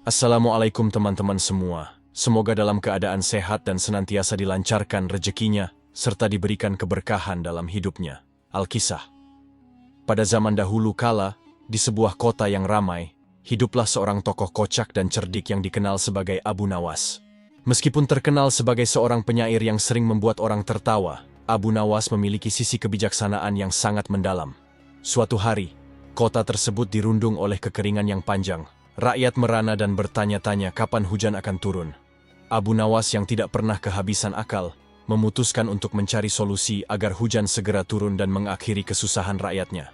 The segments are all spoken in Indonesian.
Assalamualaikum teman-teman semua. Semoga dalam keadaan sehat dan senantiasa dilancarkan rezekinya, serta diberikan keberkahan dalam hidupnya. Alkisah. Pada zaman dahulu kala, di sebuah kota yang ramai, hiduplah seorang tokoh kocak dan cerdik yang dikenal sebagai Abu Nawas. Meskipun terkenal sebagai seorang penyair yang sering membuat orang tertawa, Abu Nawas memiliki sisi kebijaksanaan yang sangat mendalam. Suatu hari, kota tersebut dirundung oleh kekeringan yang panjang. Rakyat merana dan bertanya-tanya kapan hujan akan turun. Abu Nawas yang tidak pernah kehabisan akal, memutuskan untuk mencari solusi agar hujan segera turun dan mengakhiri kesusahan rakyatnya.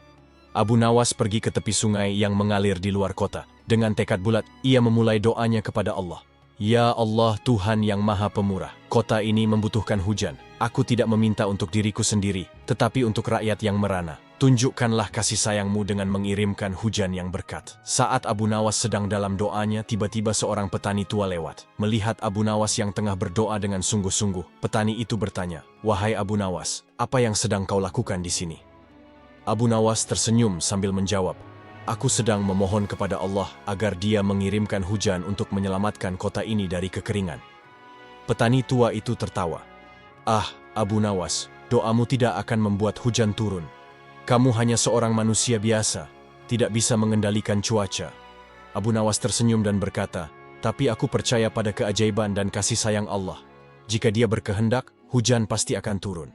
Abu Nawas pergi ke tepi sungai yang mengalir di luar kota. Dengan tekad bulat, ia memulai doanya kepada Allah. Ya Allah Tuhan yang Maha Pemurah, kota ini membutuhkan hujan. Aku tidak meminta untuk diriku sendiri, tetapi untuk rakyat yang merana. Tunjukkanlah kasih sayang-Mu dengan mengirimkan hujan yang berkat. Saat Abu Nawas sedang dalam doanya, tiba-tiba seorang petani tua lewat. Melihat Abu Nawas yang tengah berdoa dengan sungguh-sungguh, petani itu bertanya, "Wahai Abu Nawas, apa yang sedang kau lakukan di sini?" Abu Nawas tersenyum sambil menjawab, "Aku sedang memohon kepada Allah agar Dia mengirimkan hujan untuk menyelamatkan kota ini dari kekeringan." Petani tua itu tertawa. "Ah, Abu Nawas, doamu tidak akan membuat hujan turun. Kamu hanya seorang manusia biasa, tidak bisa mengendalikan cuaca." Abu Nawas tersenyum dan berkata, "Tapi aku percaya pada keajaiban dan kasih sayang Allah. Jika Dia berkehendak, hujan pasti akan turun."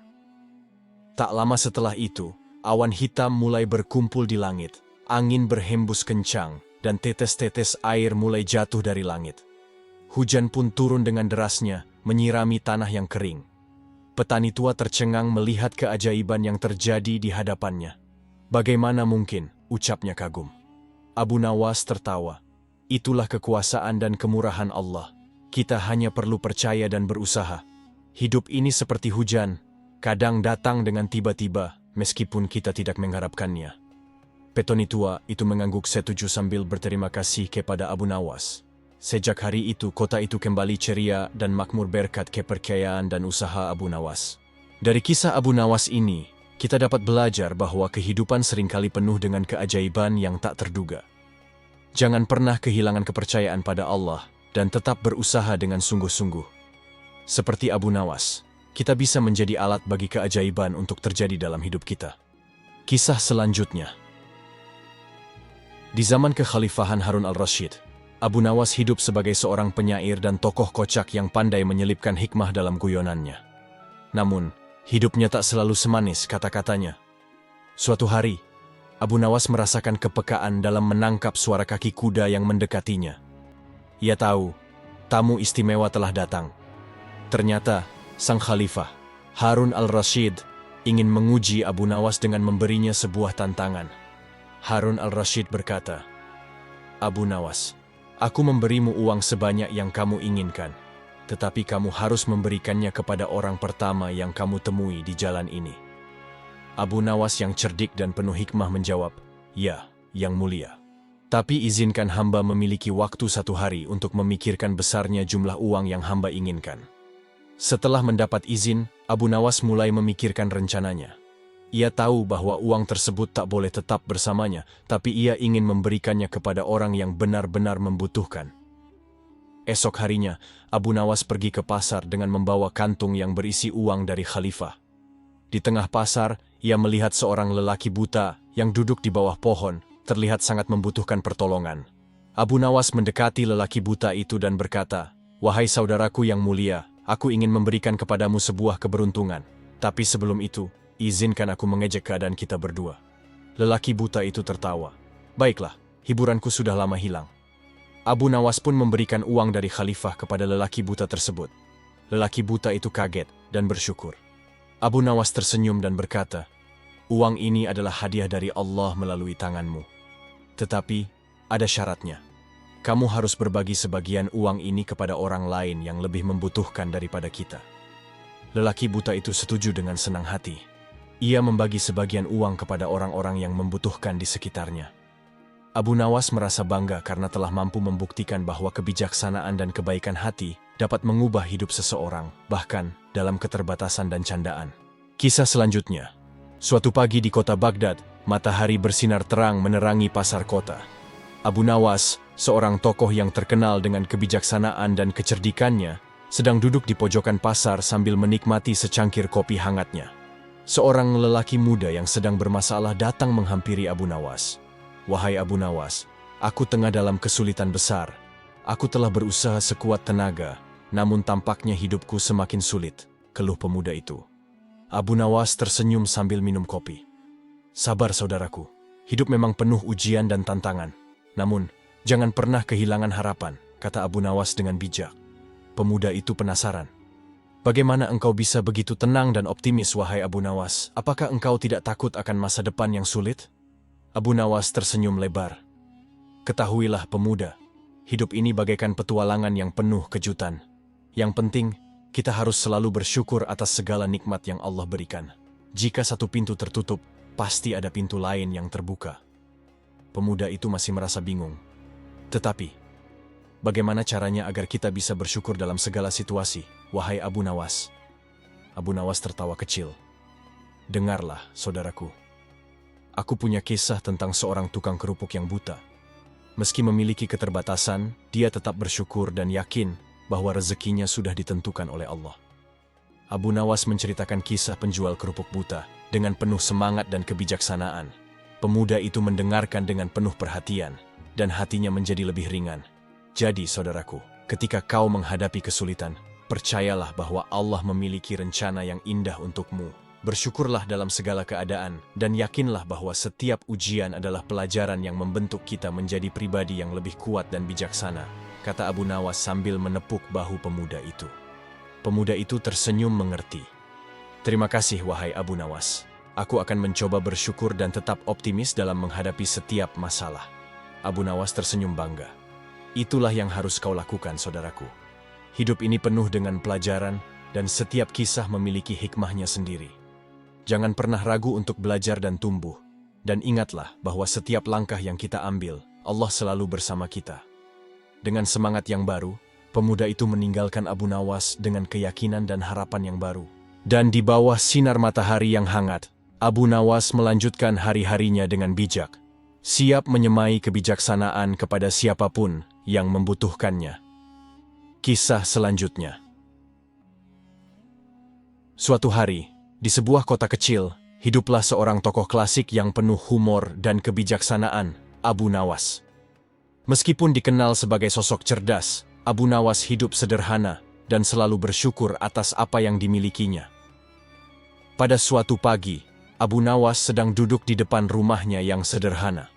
Tak lama setelah itu, awan hitam mulai berkumpul di langit. Angin berhembus kencang, dan tetes-tetes air mulai jatuh dari langit. Hujan pun turun dengan derasnya, menyirami tanah yang kering. Petani tua tercengang melihat keajaiban yang terjadi di hadapannya. "Bagaimana mungkin?" ucapnya kagum. Abu Nawas tertawa. "Itulah kekuasaan dan kemurahan Allah. Kita hanya perlu percaya dan berusaha. Hidup ini seperti hujan, kadang datang dengan tiba-tiba, meskipun kita tidak mengharapkannya." Petani tua itu mengangguk setuju sambil berterima kasih kepada Abu Nawas. Sejak hari itu, kota itu kembali ceria dan makmur berkat kepercayaan dan usaha Abu Nawas. Dari kisah Abu Nawas ini, kita dapat belajar bahwa kehidupan seringkali penuh dengan keajaiban yang tak terduga. Jangan pernah kehilangan kepercayaan pada Allah dan tetap berusaha dengan sungguh-sungguh. Seperti Abu Nawas, kita bisa menjadi alat bagi keajaiban untuk terjadi dalam hidup kita. Kisah selanjutnya. Di zaman kekhalifahan Harun al-Rashid, Abu Nawas hidup sebagai seorang penyair dan tokoh kocak yang pandai menyelipkan hikmah dalam guyonannya. Namun, hidupnya tak selalu semanis kata-katanya. Suatu hari, Abu Nawas merasakan kepekaan dalam menangkap suara kaki kuda yang mendekatinya. Ia tahu, tamu istimewa telah datang. Ternyata, sang khalifah, Harun al-Rashid, ingin menguji Abu Nawas dengan memberinya sebuah tantangan. Harun al-Rashid berkata, "Abu Nawas, aku memberimu uang sebanyak yang kamu inginkan, tetapi kamu harus memberikannya kepada orang pertama yang kamu temui di jalan ini." Abu Nawas yang cerdik dan penuh hikmah menjawab, "Ya, yang mulia. Tapi izinkan hamba memiliki waktu 1 hari untuk memikirkan besarnya jumlah uang yang hamba inginkan." Setelah mendapat izin, Abu Nawas mulai memikirkan rencananya. Ia tahu bahwa uang tersebut tak boleh tetap bersamanya, tapi ia ingin memberikannya kepada orang yang benar-benar membutuhkan. Esok harinya, Abu Nawas pergi ke pasar dengan membawa kantung yang berisi uang dari khalifah. Di tengah pasar, ia melihat seorang lelaki buta yang duduk di bawah pohon, terlihat sangat membutuhkan pertolongan. Abu Nawas mendekati lelaki buta itu dan berkata, "Wahai saudaraku yang mulia, aku ingin memberikan kepadamu sebuah keberuntungan. Tapi sebelum itu, izinkan aku mengejek keadaan kita berdua." Lelaki buta itu tertawa. "Baiklah, hiburanku sudah lama hilang." Abu Nawas pun memberikan uang dari khalifah kepada lelaki buta tersebut. Lelaki buta itu kaget dan bersyukur. Abu Nawas tersenyum dan berkata, "Uang ini adalah hadiah dari Allah melalui tanganmu. Tetapi, ada syaratnya. Kamu harus berbagi sebagian uang ini kepada orang lain yang lebih membutuhkan daripada kita." Lelaki buta itu setuju dengan senang hati. Ia membagi sebagian uang kepada orang-orang yang membutuhkan di sekitarnya. Abu Nawas merasa bangga karena telah mampu membuktikan bahwa kebijaksanaan dan kebaikan hati dapat mengubah hidup seseorang, bahkan dalam keterbatasan dan candaan. Kisah selanjutnya. Suatu pagi di kota Baghdad, matahari bersinar terang menerangi pasar kota. Abu Nawas, seorang tokoh yang terkenal dengan kebijaksanaan dan kecerdikannya, sedang duduk di pojokan pasar sambil menikmati secangkir kopi hangatnya. Seorang lelaki muda yang sedang bermasalah datang menghampiri Abu Nawas. "Wahai Abu Nawas, aku tengah dalam kesulitan besar. Aku telah berusaha sekuat tenaga, namun tampaknya hidupku semakin sulit," keluh pemuda itu. Abu Nawas tersenyum sambil minum kopi. "Sabar saudaraku, hidup memang penuh ujian dan tantangan. Namun, jangan pernah kehilangan harapan," kata Abu Nawas dengan bijak. Pemuda itu penasaran. "Bagaimana engkau bisa begitu tenang dan optimis, wahai Abu Nawas? Apakah engkau tidak takut akan masa depan yang sulit?" Abu Nawas tersenyum lebar. "Ketahuilah pemuda, hidup ini bagaikan petualangan yang penuh kejutan. Yang penting, kita harus selalu bersyukur atas segala nikmat yang Allah berikan. Jika satu pintu tertutup, pasti ada pintu lain yang terbuka." Pemuda itu masih merasa bingung. "Tetapi, bagaimana caranya agar kita bisa bersyukur dalam segala situasi, wahai Abu Nawas?" Abu Nawas tertawa kecil. "Dengarlah, saudaraku. Aku punya kisah tentang seorang tukang kerupuk yang buta. Meski memiliki keterbatasan, dia tetap bersyukur dan yakin bahwa rezekinya sudah ditentukan oleh Allah." Abu Nawas menceritakan kisah penjual kerupuk buta dengan penuh semangat dan kebijaksanaan. Pemuda itu mendengarkan dengan penuh perhatian, dan hatinya menjadi lebih ringan. "Jadi, saudaraku, ketika kau menghadapi kesulitan, percayalah bahwa Allah memiliki rencana yang indah untukmu. Bersyukurlah dalam segala keadaan, dan yakinlah bahwa setiap ujian adalah pelajaran yang membentuk kita menjadi pribadi yang lebih kuat dan bijaksana," kata Abu Nawas sambil menepuk bahu pemuda itu. Pemuda itu tersenyum mengerti. "Terima kasih, wahai Abu Nawas. Aku akan mencoba bersyukur dan tetap optimis dalam menghadapi setiap masalah." Abu Nawas tersenyum bangga. "Itulah yang harus kau lakukan, saudaraku. Hidup ini penuh dengan pelajaran, dan setiap kisah memiliki hikmahnya sendiri. Jangan pernah ragu untuk belajar dan tumbuh. Dan ingatlah bahwa setiap langkah yang kita ambil, Allah selalu bersama kita." Dengan semangat yang baru, pemuda itu meninggalkan Abu Nawas dengan keyakinan dan harapan yang baru. Dan di bawah sinar matahari yang hangat, Abu Nawas melanjutkan hari-harinya dengan bijak, siap menyemai kebijaksanaan kepada siapapun yang membutuhkannya. Kisah selanjutnya. Suatu hari, di sebuah kota kecil, hiduplah seorang tokoh klasik yang penuh humor dan kebijaksanaan, Abu Nawas. Meskipun dikenal sebagai sosok cerdas, Abu Nawas hidup sederhana dan selalu bersyukur atas apa yang dimilikinya. Pada suatu pagi, Abu Nawas sedang duduk di depan rumahnya yang sederhana,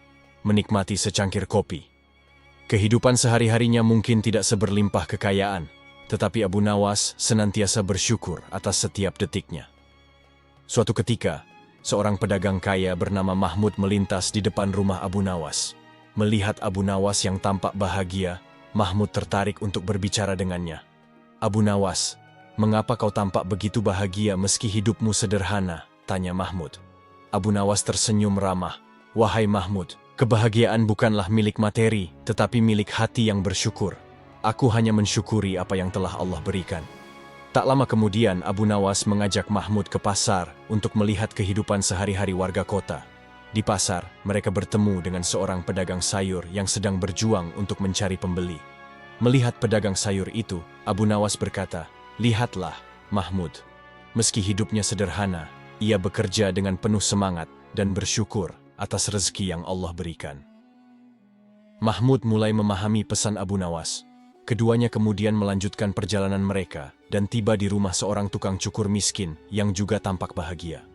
menikmati secangkir kopi. Kehidupan sehari-harinya mungkin tidak seberlimpah kekayaan, tetapi Abu Nawas senantiasa bersyukur atas setiap detiknya. Suatu ketika, seorang pedagang kaya bernama Mahmud melintas di depan rumah Abu Nawas. Melihat Abu Nawas yang tampak bahagia, Mahmud tertarik untuk berbicara dengannya. "Abu Nawas, mengapa kau tampak begitu bahagia meski hidupmu sederhana?" tanya Mahmud. Abu Nawas tersenyum ramah. "Wahai Mahmud, kebahagiaan bukanlah milik materi, tetapi milik hati yang bersyukur. Aku hanya mensyukuri apa yang telah Allah berikan." Tak lama kemudian, Abu Nawas mengajak Mahmud ke pasar untuk melihat kehidupan sehari-hari warga kota. Di pasar, mereka bertemu dengan seorang pedagang sayur yang sedang berjuang untuk mencari pembeli. Melihat pedagang sayur itu, Abu Nawas berkata, "Lihatlah, Mahmud. Meski hidupnya sederhana, ia bekerja dengan penuh semangat dan bersyukur atas rezeki yang Allah berikan." Mahmud mulai memahami pesan Abu Nawas. Keduanya kemudian melanjutkan perjalanan mereka dan tiba di rumah seorang tukang cukur miskin yang juga tampak bahagia.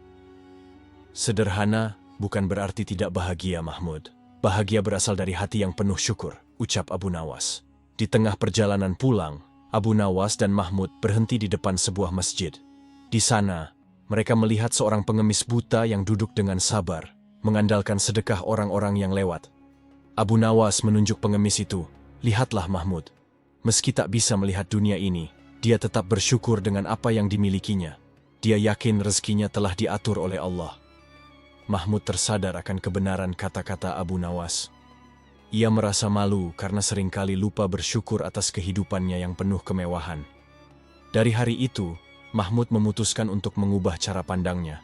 "Sederhana bukan berarti tidak bahagia, Mahmud. Bahagia berasal dari hati yang penuh syukur," ucap Abu Nawas. Di tengah perjalanan pulang, Abu Nawas dan Mahmud berhenti di depan sebuah masjid. Di sana, mereka melihat seorang pengemis buta yang duduk dengan sabar, mengandalkan sedekah orang-orang yang lewat. Abu Nawas menunjuk pengemis itu, "Lihatlah Mahmud. Meski tak bisa melihat dunia ini, dia tetap bersyukur dengan apa yang dimilikinya. Dia yakin rezekinya telah diatur oleh Allah." Mahmud tersadar akan kebenaran kata-kata Abu Nawas. Ia merasa malu karena seringkali lupa bersyukur atas kehidupannya yang penuh kemewahan. Dari hari itu, Mahmud memutuskan untuk mengubah cara pandangnya.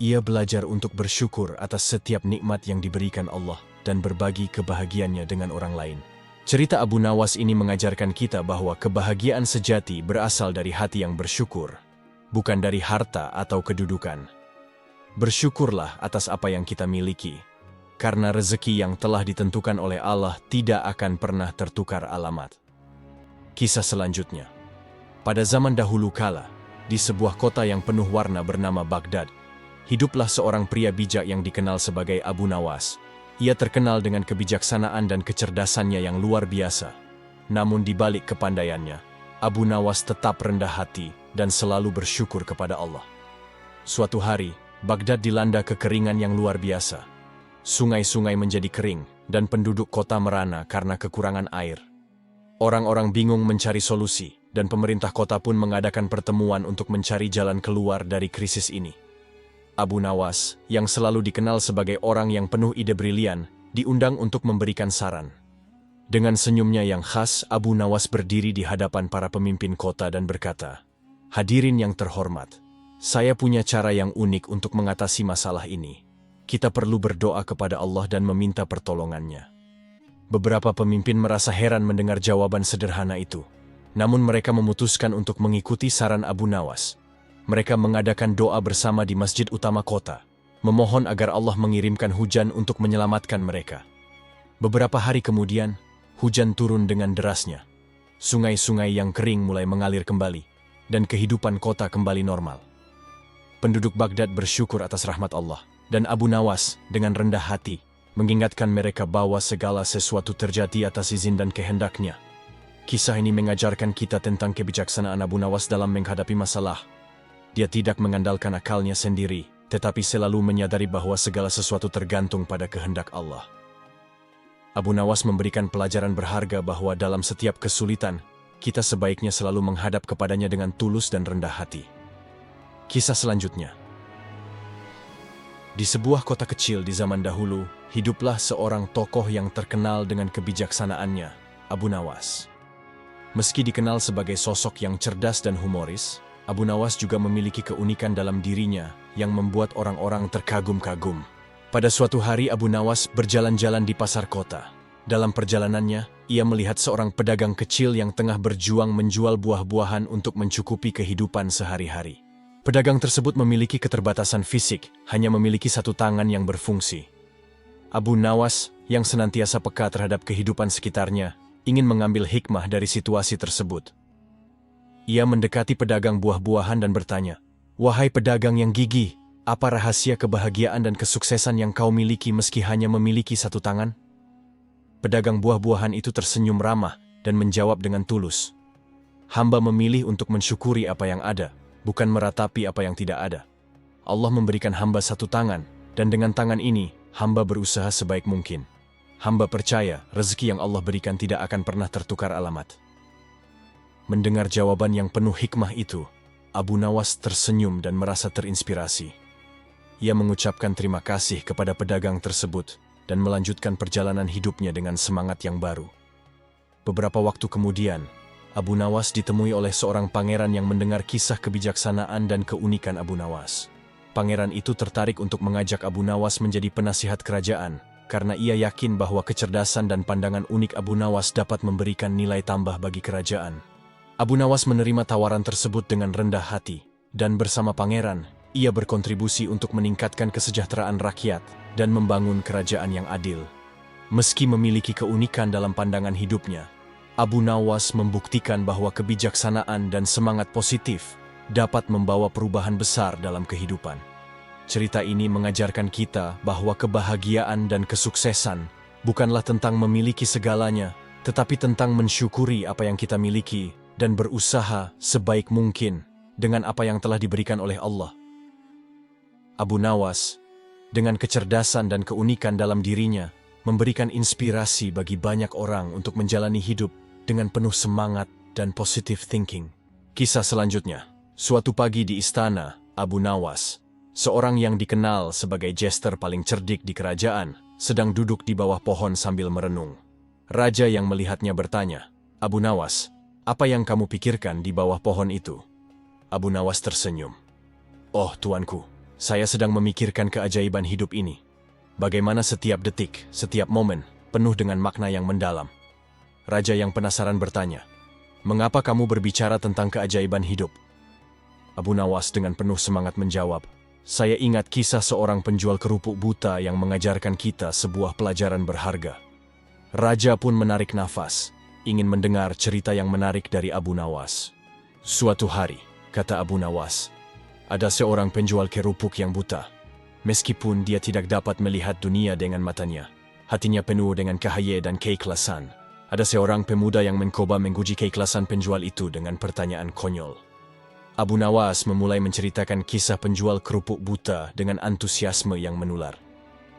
Ia belajar untuk bersyukur atas setiap nikmat yang diberikan Allah dan berbagi kebahagiaannya dengan orang lain. Cerita Abu Nawas ini mengajarkan kita bahwa kebahagiaan sejati berasal dari hati yang bersyukur, bukan dari harta atau kedudukan. Bersyukurlah atas apa yang kita miliki, karena rezeki yang telah ditentukan oleh Allah tidak akan pernah tertukar alamat. Kisah selanjutnya. Pada zaman dahulu kala, di sebuah kota yang penuh warna bernama Baghdad, hiduplah seorang pria bijak yang dikenal sebagai Abu Nawas. Ia terkenal dengan kebijaksanaan dan kecerdasannya yang luar biasa. Namun di balik kepandaiannya, Abu Nawas tetap rendah hati dan selalu bersyukur kepada Allah. Suatu hari, Baghdad dilanda kekeringan yang luar biasa. Sungai-sungai menjadi kering dan penduduk kota merana karena kekurangan air. Orang-orang bingung mencari solusi dan pemerintah kota pun mengadakan pertemuan untuk mencari jalan keluar dari krisis ini. Abu Nawas, yang selalu dikenal sebagai orang yang penuh ide brilian, diundang untuk memberikan saran. Dengan senyumnya yang khas, Abu Nawas berdiri di hadapan para pemimpin kota dan berkata, "Hadirin yang terhormat, saya punya cara yang unik untuk mengatasi masalah ini. Kita perlu berdoa kepada Allah dan meminta pertolongannya." Beberapa pemimpin merasa heran mendengar jawaban sederhana itu. Namun mereka memutuskan untuk mengikuti saran Abu Nawas. Mereka mengadakan doa bersama di masjid utama kota, memohon agar Allah mengirimkan hujan untuk menyelamatkan mereka. Beberapa hari kemudian, hujan turun dengan derasnya. Sungai-sungai yang kering mulai mengalir kembali, dan kehidupan kota kembali normal. Penduduk Baghdad bersyukur atas rahmat Allah, dan Abu Nawas dengan rendah hati mengingatkan mereka bahwa segala sesuatu terjadi atas izin dan kehendaknya. Kisah ini mengajarkan kita tentang kebijaksanaan Abu Nawas dalam menghadapi masalah. Dia tidak mengandalkan akalnya sendiri, tetapi selalu menyadari bahwa segala sesuatu tergantung pada kehendak Allah. Abu Nawas memberikan pelajaran berharga bahwa dalam setiap kesulitan, kita sebaiknya selalu menghadap kepadanya dengan tulus dan rendah hati. Kisah selanjutnya. Di sebuah kota kecil di zaman dahulu, hiduplah seorang tokoh yang terkenal dengan kebijaksanaannya, Abu Nawas. Meski dikenal sebagai sosok yang cerdas dan humoris, Abu Nawas juga memiliki keunikan dalam dirinya yang membuat orang-orang terkagum-kagum. Pada suatu hari Abu Nawas berjalan-jalan di pasar kota. Dalam perjalanannya, ia melihat seorang pedagang kecil yang tengah berjuang menjual buah-buahan untuk mencukupi kehidupan sehari-hari. Pedagang tersebut memiliki keterbatasan fisik, hanya memiliki satu tangan yang berfungsi. Abu Nawas, yang senantiasa peka terhadap kehidupan sekitarnya, ingin mengambil hikmah dari situasi tersebut. Ia mendekati pedagang buah-buahan dan bertanya, "Wahai pedagang yang gigih, apa rahasia kebahagiaan dan kesuksesan yang kau miliki meski hanya memiliki satu tangan?" Pedagang buah-buahan itu tersenyum ramah dan menjawab dengan tulus, "Hamba memilih untuk mensyukuri apa yang ada, bukan meratapi apa yang tidak ada. Allah memberikan hamba satu tangan, dan dengan tangan ini, hamba berusaha sebaik mungkin. Hamba percaya rezeki yang Allah berikan tidak akan pernah tertukar alamat." Mendengar jawaban yang penuh hikmah itu, Abu Nawas tersenyum dan merasa terinspirasi. Ia mengucapkan terima kasih kepada pedagang tersebut dan melanjutkan perjalanan hidupnya dengan semangat yang baru. Beberapa waktu kemudian, Abu Nawas ditemui oleh seorang pangeran yang mendengar kisah kebijaksanaan dan keunikan Abu Nawas. Pangeran itu tertarik untuk mengajak Abu Nawas menjadi penasihat kerajaan, karena ia yakin bahwa kecerdasan dan pandangan unik Abu Nawas dapat memberikan nilai tambah bagi kerajaan. Abu Nawas menerima tawaran tersebut dengan rendah hati, dan bersama pangeran, ia berkontribusi untuk meningkatkan kesejahteraan rakyat dan membangun kerajaan yang adil. Meski memiliki keunikan dalam pandangan hidupnya, Abu Nawas membuktikan bahwa kebijaksanaan dan semangat positif dapat membawa perubahan besar dalam kehidupan. Cerita ini mengajarkan kita bahwa kebahagiaan dan kesuksesan bukanlah tentang memiliki segalanya, tetapi tentang mensyukuri apa yang kita miliki dan berusaha sebaik mungkin dengan apa yang telah diberikan oleh Allah. Abu Nawas, dengan kecerdasan dan keunikan dalam dirinya, memberikan inspirasi bagi banyak orang untuk menjalani hidup dengan penuh semangat dan positive thinking. Kisah selanjutnya. Suatu pagi di istana, Abu Nawas, seorang yang dikenal sebagai jester paling cerdik di kerajaan, sedang duduk di bawah pohon sambil merenung. Raja yang melihatnya bertanya, "Abu Nawas, apa yang kamu pikirkan di bawah pohon itu?" Abu Nawas tersenyum. "Oh tuanku, saya sedang memikirkan keajaiban hidup ini. Bagaimana setiap detik, setiap momen, penuh dengan makna yang mendalam." Raja yang penasaran bertanya, "Mengapa kamu berbicara tentang keajaiban hidup?" Abu Nawas dengan penuh semangat menjawab, "Saya ingat kisah seorang penjual kerupuk buta yang mengajarkan kita sebuah pelajaran berharga." Raja pun menarik nafas, ingin mendengar cerita yang menarik dari Abu Nawas. "Suatu hari," kata Abu Nawas, "ada seorang penjual kerupuk yang buta. Meskipun dia tidak dapat melihat dunia dengan matanya, hatinya penuh dengan cahaya dan keikhlasan. Ada seorang pemuda yang mencoba menguji keikhlasan penjual itu dengan pertanyaan konyol." Abu Nawas memulai menceritakan kisah penjual kerupuk buta dengan antusiasme yang menular.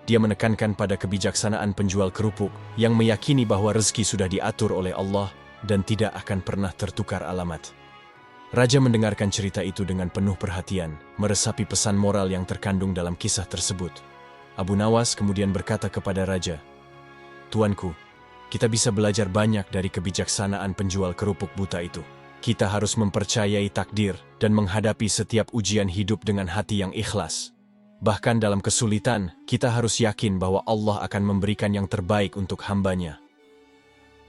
Dia menekankan pada kebijaksanaan penjual kerupuk yang meyakini bahwa rezeki sudah diatur oleh Allah dan tidak akan pernah tertukar alamat. Raja mendengarkan cerita itu dengan penuh perhatian, meresapi pesan moral yang terkandung dalam kisah tersebut. Abu Nawas kemudian berkata kepada Raja, "Tuanku, kita bisa belajar banyak dari kebijaksanaan penjual kerupuk buta itu. Kita harus mempercayai takdir dan menghadapi setiap ujian hidup dengan hati yang ikhlas. Bahkan dalam kesulitan, kita harus yakin bahwa Allah akan memberikan yang terbaik untuk hamba-Nya."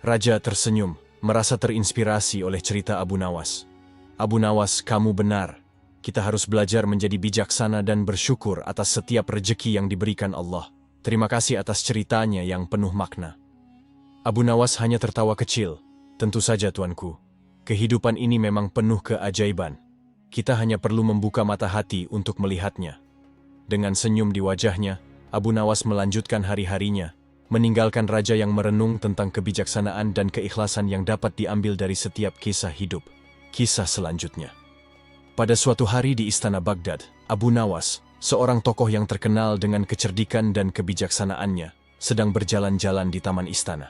Raja tersenyum, merasa terinspirasi oleh cerita Abu Nawas. "Abu Nawas, kamu benar. Kita harus belajar menjadi bijaksana dan bersyukur atas setiap rejeki yang diberikan Allah. Terima kasih atas ceritanya yang penuh makna." Abu Nawas hanya tertawa kecil. "Tentu saja, tuanku. Kehidupan ini memang penuh keajaiban. Kita hanya perlu membuka mata hati untuk melihatnya." Dengan senyum di wajahnya, Abu Nawas melanjutkan hari-harinya, meninggalkan raja yang merenung tentang kebijaksanaan dan keikhlasan yang dapat diambil dari setiap kisah hidup. Kisah selanjutnya. Pada suatu hari di Istana Baghdad, Abu Nawas, seorang tokoh yang terkenal dengan kecerdikan dan kebijaksanaannya, sedang berjalan-jalan di taman istana.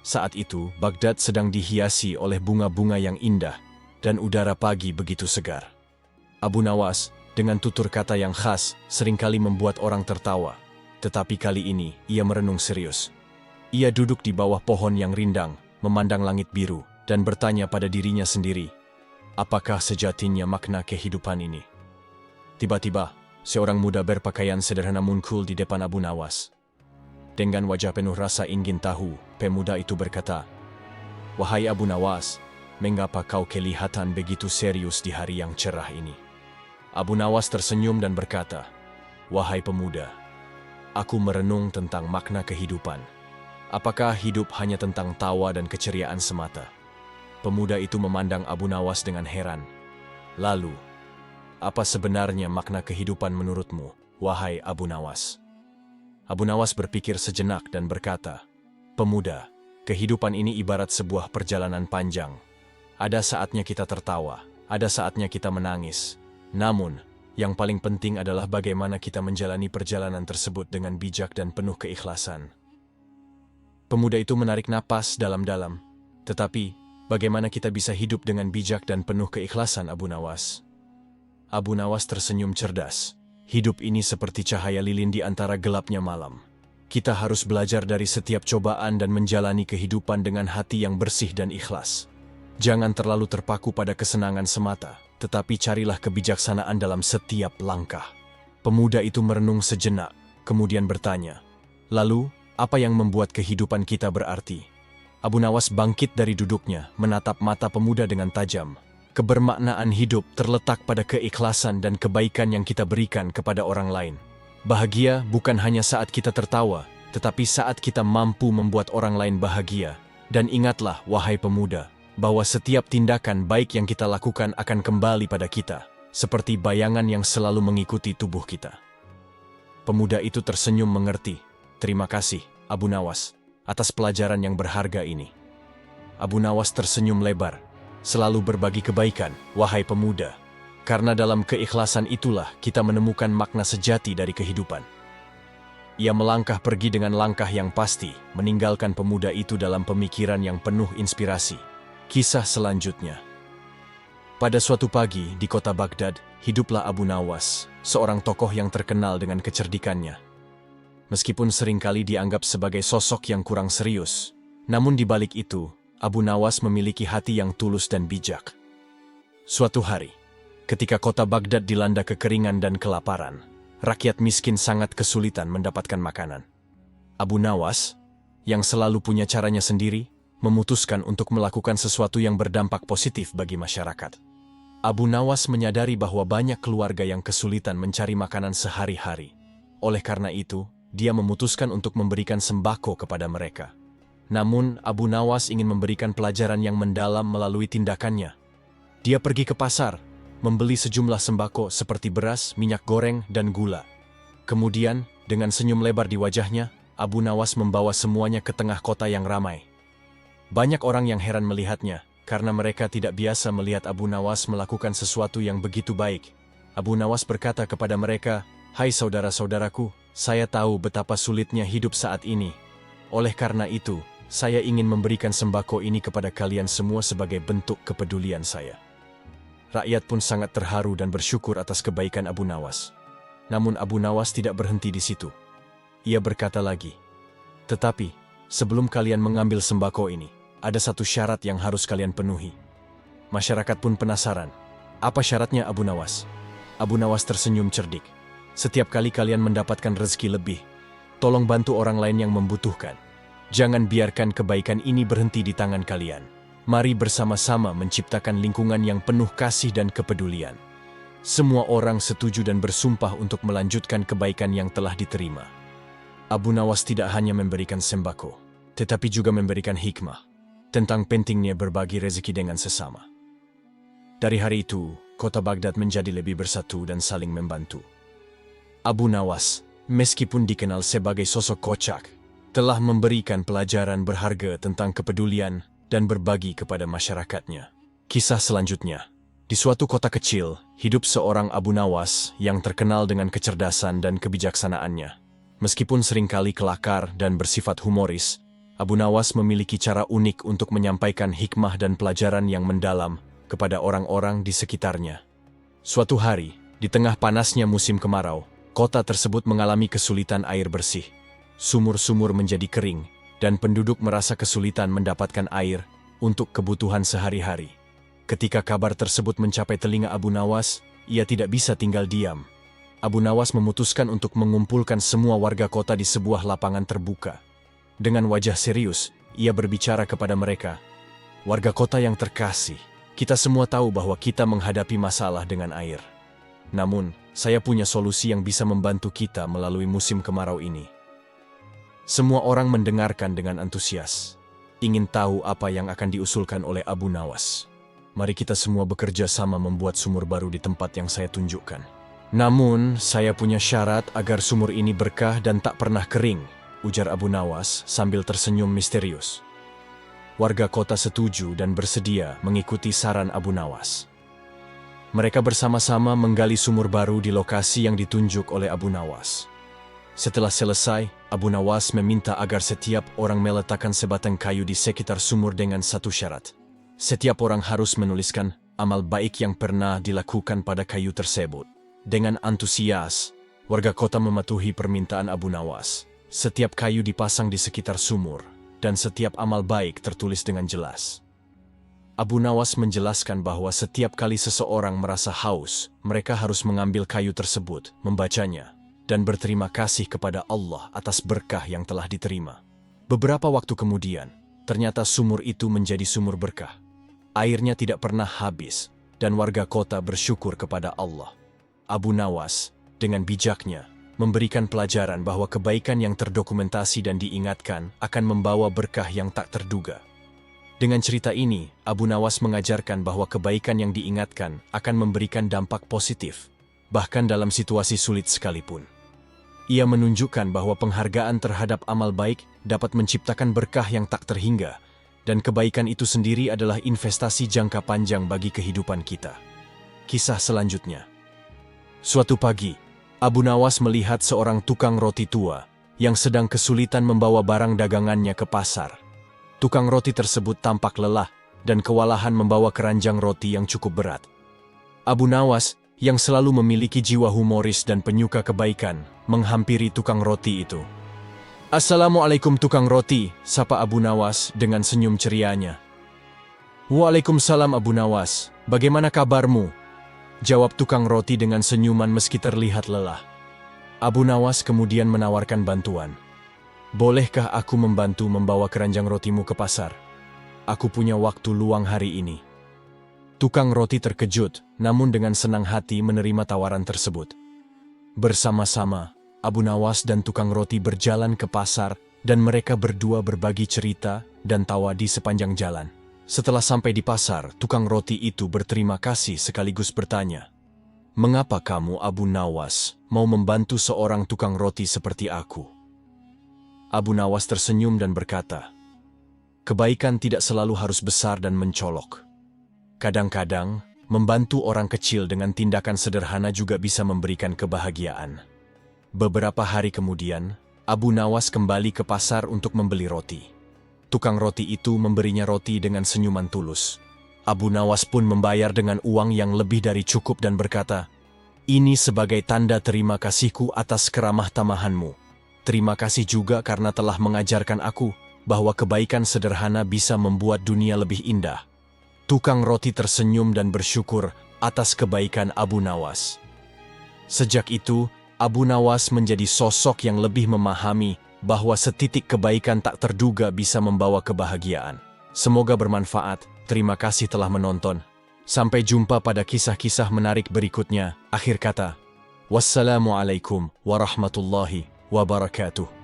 Saat itu, Baghdad sedang dihiasi oleh bunga-bunga yang indah, dan udara pagi begitu segar. Abu Nawas, dengan tutur kata yang khas, seringkali membuat orang tertawa. Tetapi kali ini, ia merenung serius. Ia duduk di bawah pohon yang rindang, memandang langit biru, dan bertanya pada dirinya sendiri, apakah sejatinya makna kehidupan ini? Tiba-tiba, seorang muda berpakaian sederhana muncul di depan Abu Nawas. Dengan wajah penuh rasa ingin tahu, pemuda itu berkata, "Wahai Abu Nawas, mengapa kau kelihatan begitu serius di hari yang cerah ini?" Abu Nawas tersenyum dan berkata, "Wahai pemuda, aku merenung tentang makna kehidupan. Apakah hidup hanya tentang tawa dan keceriaan semata?" Pemuda itu memandang Abu Nawas dengan heran. "Lalu, apa sebenarnya makna kehidupan menurutmu, wahai Abu Nawas?" Abu Nawas berpikir sejenak dan berkata, "Pemuda, kehidupan ini ibarat sebuah perjalanan panjang. Ada saatnya kita tertawa, ada saatnya kita menangis. Namun, yang paling penting adalah bagaimana kita menjalani perjalanan tersebut dengan bijak dan penuh keikhlasan." Pemuda itu menarik napas dalam-dalam. "Tetapi, bagaimana kita bisa hidup dengan bijak dan penuh keikhlasan, Abu Nawas?" Abu Nawas tersenyum cerdas. "Hidup ini seperti cahaya lilin di antara gelapnya malam. Kita harus belajar dari setiap cobaan dan menjalani kehidupan dengan hati yang bersih dan ikhlas. Jangan terlalu terpaku pada kesenangan semata, tetapi carilah kebijaksanaan dalam setiap langkah." Pemuda itu merenung sejenak, kemudian bertanya, "Lalu, apa yang membuat kehidupan kita berarti?" Abu Nawas bangkit dari duduknya, menatap mata pemuda dengan tajam. "Kebermaknaan hidup terletak pada keikhlasan dan kebaikan yang kita berikan kepada orang lain. Bahagia bukan hanya saat kita tertawa, tetapi saat kita mampu membuat orang lain bahagia. Dan ingatlah, wahai pemuda, bahwa setiap tindakan baik yang kita lakukan akan kembali pada kita, seperti bayangan yang selalu mengikuti tubuh kita." Pemuda itu tersenyum mengerti. "Terima kasih, Abu Nawas, atas pelajaran yang berharga ini." Abu Nawas tersenyum lebar. "Selalu berbagi kebaikan, wahai pemuda. Karena dalam keikhlasan itulah kita menemukan makna sejati dari kehidupan." Ia melangkah pergi dengan langkah yang pasti, meninggalkan pemuda itu dalam pemikiran yang penuh inspirasi. Kisah selanjutnya. Pada suatu pagi di kota Baghdad, hiduplah Abu Nawas, seorang tokoh yang terkenal dengan kecerdikannya. Meskipun seringkali dianggap sebagai sosok yang kurang serius, namun di balik itu, Abu Nawas memiliki hati yang tulus dan bijak. Suatu hari, ketika kota Baghdad dilanda kekeringan dan kelaparan, rakyat miskin sangat kesulitan mendapatkan makanan. Abu Nawas, yang selalu punya caranya sendiri, memutuskan untuk melakukan sesuatu yang berdampak positif bagi masyarakat. Abu Nawas menyadari bahwa banyak keluarga yang kesulitan mencari makanan sehari-hari. Oleh karena itu, dia memutuskan untuk memberikan sembako kepada mereka. Namun, Abu Nawas ingin memberikan pelajaran yang mendalam melalui tindakannya. Dia pergi ke pasar, membeli sejumlah sembako seperti beras, minyak goreng, dan gula. Kemudian, dengan senyum lebar di wajahnya, Abu Nawas membawa semuanya ke tengah kota yang ramai. Banyak orang yang heran melihatnya, karena mereka tidak biasa melihat Abu Nawas melakukan sesuatu yang begitu baik. Abu Nawas berkata kepada mereka, "Hai saudara-saudaraku, saya tahu betapa sulitnya hidup saat ini. Oleh karena itu, saya ingin memberikan sembako ini kepada kalian semua sebagai bentuk kepedulian saya." Rakyat pun sangat terharu dan bersyukur atas kebaikan Abu Nawas. Namun Abu Nawas tidak berhenti di situ. Ia berkata lagi, "Tetapi, sebelum kalian mengambil sembako ini, ada satu syarat yang harus kalian penuhi." Masyarakat pun penasaran. Apa syaratnya Abu Nawas? Abu Nawas tersenyum cerdik. "Setiap kali kalian mendapatkan rezeki lebih, tolong bantu orang lain yang membutuhkan. Jangan biarkan kebaikan ini berhenti di tangan kalian. Mari bersama-sama menciptakan lingkungan yang penuh kasih dan kepedulian." Semua orang setuju dan bersumpah untuk melanjutkan kebaikan yang telah diterima. Abu Nawas tidak hanya memberikan sembako, tetapi juga memberikan hikmah tentang pentingnya berbagi rezeki dengan sesama. Dari hari itu, kota Baghdad menjadi lebih bersatu dan saling membantu. Abu Nawas, meskipun dikenal sebagai sosok kocak, telah memberikan pelajaran berharga tentang kepedulian dan berbagi kepada masyarakatnya. Kisah selanjutnya. Di suatu kota kecil, hidup seorang Abu Nawas yang terkenal dengan kecerdasan dan kebijaksanaannya. Meskipun seringkali kelakar dan bersifat humoris, Abu Nawas memiliki cara unik untuk menyampaikan hikmah dan pelajaran yang mendalam kepada orang-orang di sekitarnya. Suatu hari, di tengah panasnya musim kemarau, kota tersebut mengalami kesulitan air bersih. Sumur-sumur menjadi kering, dan penduduk merasa kesulitan mendapatkan air untuk kebutuhan sehari-hari. Ketika kabar tersebut mencapai telinga Abu Nawas, ia tidak bisa tinggal diam. Abu Nawas memutuskan untuk mengumpulkan semua warga kota di sebuah lapangan terbuka. Dengan wajah serius, ia berbicara kepada mereka, "Warga kota yang terkasih, kita semua tahu bahwa kita menghadapi masalah dengan air. Namun, saya punya solusi yang bisa membantu kita melalui musim kemarau ini." Semua orang mendengarkan dengan antusias, ingin tahu apa yang akan diusulkan oleh Abu Nawas. "Mari kita semua bekerja sama membuat sumur baru di tempat yang saya tunjukkan. Namun, saya punya syarat agar sumur ini berkah dan tak pernah kering," ujar Abu Nawas sambil tersenyum misterius. Warga kota setuju dan bersedia mengikuti saran Abu Nawas. Mereka bersama-sama menggali sumur baru di lokasi yang ditunjuk oleh Abu Nawas. Setelah selesai, Abu Nawas meminta agar setiap orang meletakkan sebatang kayu di sekitar sumur dengan satu syarat. Setiap orang harus menuliskan amal baik yang pernah dilakukan pada kayu tersebut. Dengan antusias, warga kota mematuhi permintaan Abu Nawas. Setiap kayu dipasang di sekitar sumur, dan setiap amal baik tertulis dengan jelas. Abu Nawas menjelaskan bahwa setiap kali seseorang merasa haus, mereka harus mengambil kayu tersebut, membacanya, dan berterima kasih kepada Allah atas berkah yang telah diterima. Beberapa waktu kemudian, ternyata sumur itu menjadi sumur berkah. Airnya tidak pernah habis, dan warga kota bersyukur kepada Allah. Abu Nawas, dengan bijaknya, memberikan pelajaran bahwa kebaikan yang terdokumentasi dan diingatkan akan membawa berkah yang tak terduga. Dengan cerita ini, Abu Nawas mengajarkan bahwa kebaikan yang diingatkan akan memberikan dampak positif, bahkan dalam situasi sulit sekalipun. Ia menunjukkan bahwa penghargaan terhadap amal baik dapat menciptakan berkah yang tak terhingga, dan kebaikan itu sendiri adalah investasi jangka panjang bagi kehidupan kita. Kisah selanjutnya. Suatu pagi, Abu Nawas melihat seorang tukang roti tua yang sedang kesulitan membawa barang dagangannya ke pasar. Tukang roti tersebut tampak lelah dan kewalahan membawa keranjang roti yang cukup berat. Abu Nawas, yang selalu memiliki jiwa humoris dan penyuka kebaikan, menghampiri tukang roti itu. "Assalamualaikum tukang roti," sapa Abu Nawas dengan senyum cerianya. "Waalaikumsalam Abu Nawas, bagaimana kabarmu?" jawab tukang roti dengan senyuman meski terlihat lelah. Abu Nawas kemudian menawarkan bantuan. "Bolehkah aku membantu membawa keranjang rotimu ke pasar?" aku punya waktu luang hari ini." Tukang roti terkejut, namun dengan senang hati menerima tawaran tersebut. Bersama-sama, Abu Nawas dan tukang roti berjalan ke pasar dan mereka berdua berbagi cerita dan tawa di sepanjang jalan. Setelah sampai di pasar, tukang roti itu berterima kasih sekaligus bertanya, "Mengapa kamu, Abu Nawas, mau membantu seorang tukang roti seperti aku?" Abu Nawas tersenyum dan berkata, "Kebaikan tidak selalu harus besar dan mencolok. Kadang-kadang, membantu orang kecil dengan tindakan sederhana juga bisa memberikan kebahagiaan." Beberapa hari kemudian, Abu Nawas kembali ke pasar untuk membeli roti. Tukang roti itu memberinya roti dengan senyuman tulus. Abu Nawas pun membayar dengan uang yang lebih dari cukup dan berkata, "Ini sebagai tanda terima kasihku atas keramah tamahanmu. Terima kasih juga karena telah mengajarkan aku bahwa kebaikan sederhana bisa membuat dunia lebih indah." Tukang roti tersenyum dan bersyukur atas kebaikan Abu Nawas. Sejak itu, Abu Nawas menjadi sosok yang lebih memahami bahwa setitik kebaikan tak terduga bisa membawa kebahagiaan. Semoga bermanfaat. Terima kasih telah menonton. Sampai jumpa pada kisah-kisah menarik berikutnya. Akhir kata, wassalamualaikum warahmatullahi wabarakatuh.